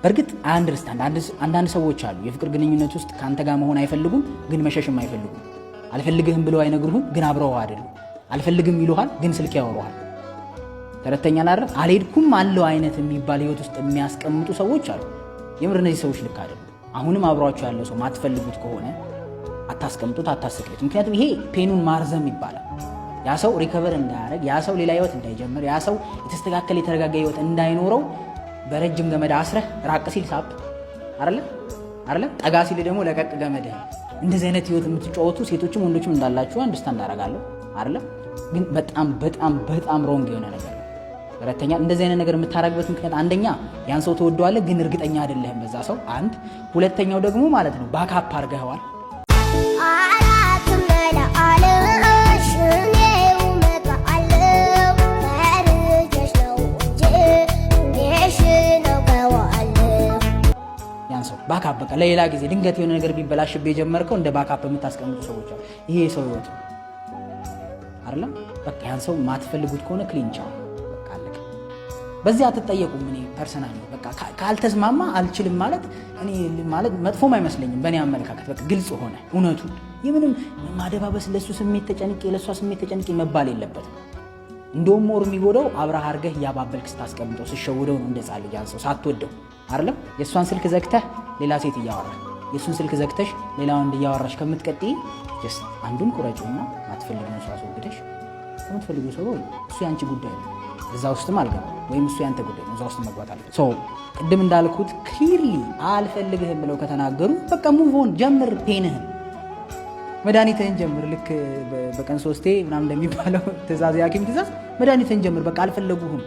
በርግጥ አንደርስታንድ አንዳንድ ሰዎች አሉ የፍቅር ግንኙነት ውስጥ ካንተ ጋር መሆን አይፈልጉም ግን መሸሽም አይፈልጉም። አልፈልግህም ብለው አይነግሩህም ግን አብረው አይደሉም። አልፈልግም ይሉሃል ግን ስልክ ያወሩሃል። ተረተኛል አይደል? አልሄድኩም አለው አይነት የሚባል ህይወት ውስጥ የሚያስቀምጡ ሰዎች አሉ። የምር እነዚህ ሰዎች ልክ አይደሉም። አሁንም አብሯቸው ያለው ሰው ማትፈልጉት ከሆነ አታስቀምጡት፣ አታስቀምጡት። ምክንያቱም ይሄ ፔኑን ማርዘም ይባላል። ያ ሰው ሪከቨር እንዳያደርግ፣ ያ ሰው ሌላ ህይወት እንዳይጀምር፣ ያ ሰው የተስተካከለ የተረጋጋ ህይወት እንዳይኖረው በረጅም ገመድ አስረህ ራቅ ሲል ሳብ አይደለ ጠጋ ሲል ደግሞ ለቀቅ ገመድ። እንደዚህ አይነት ህይወት የምትጫወቱ ሴቶችም ወንዶችም እንዳላችሁ አንደርስታንድ አደርጋለሁ አይደለ? ግን በጣም በጣም በጣም ሮንግ የሆነ ነገር ነው። ሁለተኛ እንደዚህ አይነት ነገር የምታረግበት ምክንያት አንደኛ ያን ሰው ተወደዋለህ ግን እርግጠኛ አይደለህም በዛ ሰው አንድ። ሁለተኛው ደግሞ ማለት ነው ባካፕ አድርገኸዋል። ባካፕ በቃ ለሌላ ጊዜ ድንገት የሆነ ነገር ቢበላሽብህ የጀመርከው እንደ ባካፕ የምታስቀምጡ ሰዎች አሉ። ይሄ ሰው ህይወት አይደለም። በቃ ያን ሰው ማትፈልጉት ከሆነ ክሊንቻ በቃ አለቀ። በዚህ አትጠየቁም። እኔ ፐርሰናሊ በቃ ካልተስማማ አልችልም ማለት እኔ ማለት መጥፎም አይመስለኝም በእኔ አመለካከት። በቃ ግልጽ ሆነ እውነቱ የምንም ማደባበስ ለሱ ስሜት ተጨንቄ ለሷ ስሜት ተጨንቄ መባል የለበትም። እንደውም ሞር የሚጎዳው አብረህ አድርገህ ያባበልክ ስታስቀምጠው ስሸውደው ነው። እንደዛ ልጅ ያን ሰው ሳትወደው አይደለም የእሷን ስልክ ዘግተህ ሌላ ሴት እያወራህ የእሱን ስልክ ዘግተሽ ሌላ ወንድ እያወራሽ ከምትቀጥይ ጀስት አንዱን ቁረጪውና ማትፈልጊውን ሰው አስወግደሽ ከምትፈልጊው ሰው እሱ ያንቺ ጉዳይ ነው። እዛ ውስጥም አልገባ ወይም እሱ ያንተ ጉዳይ ነው። እዛ ውስጥ መግባት አለ። ቅድም እንዳልኩት ክሊርሊ አልፈልግህም ብለው ከተናገሩ በቃ ሙቭ ኦን ጀምር። ፔንህን መድኃኒትህን ጀምር። ልክ በቀን 3 ምናምን እንደሚባለው ትእዛዝ የሐኪም ትእዛዝ መድኃኒትህን ጀምር። በቃ አልፈለጉህም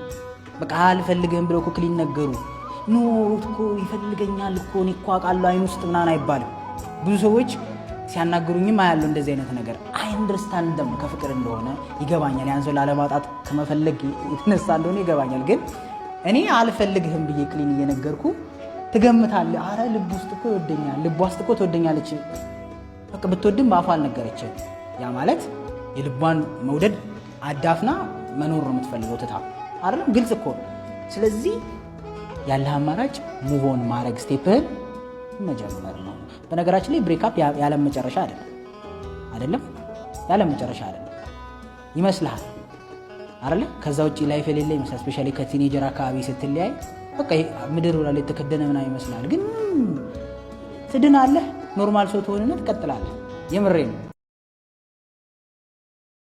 በቃ አልፈልግህም ብለው ክሊን ነገሩ ኖ እኮ ይፈልገኛል እኮ እኔ እኮ አውቃለሁ አይን ውስጥ ምናምን አይባልም። ብዙ ሰዎች ሲያናግሩኝም አያለሁ እንደዚህ አይነት ነገር። አይ አንደርስታንድ ደግሞ ከፍቅር እንደሆነ ይገባኛል። ያን ሰው ላለማጣት ከመፈለግ የተነሳ እንደሆነ ይገባኛል። ግን እኔ አልፈልግህም ብዬ ክሊን እየነገርኩ ትገምታለህ። አረ ልብ ውስጥ እኮ ይወደኛል፣ ልብ ውስጥ እኮ ትወደኛለች። በቃ ብትወድም በአፏ አልነገረችም። ያ ማለት የልቧን መውደድ አዳፍና መኖር ነው የምትፈልገው ትታ አይደለም። ግልጽ እኮ። ስለዚህ ያለህ አማራጭ ሙቭ ኦን ማድረግ ስቴፕህን መጀመር ነው። በነገራችን ላይ ብሬክአፕ ያለም መጨረሻ አይደለም ያለም መጨረሻ አይደለም ይመስልሃል አይደለም። ከዛ ውጪ ላይፍ የሌለ ይመስላል። ስፔሻሊ ከቲኔጀር አካባቢ ስትለያይ በቃ ምድር ወላ የተከደነ ምናምን ይመስላል። ግን ትድናለህ፣ ኖርማል ሰው ትሆንና ትቀጥላለህ። የምሬን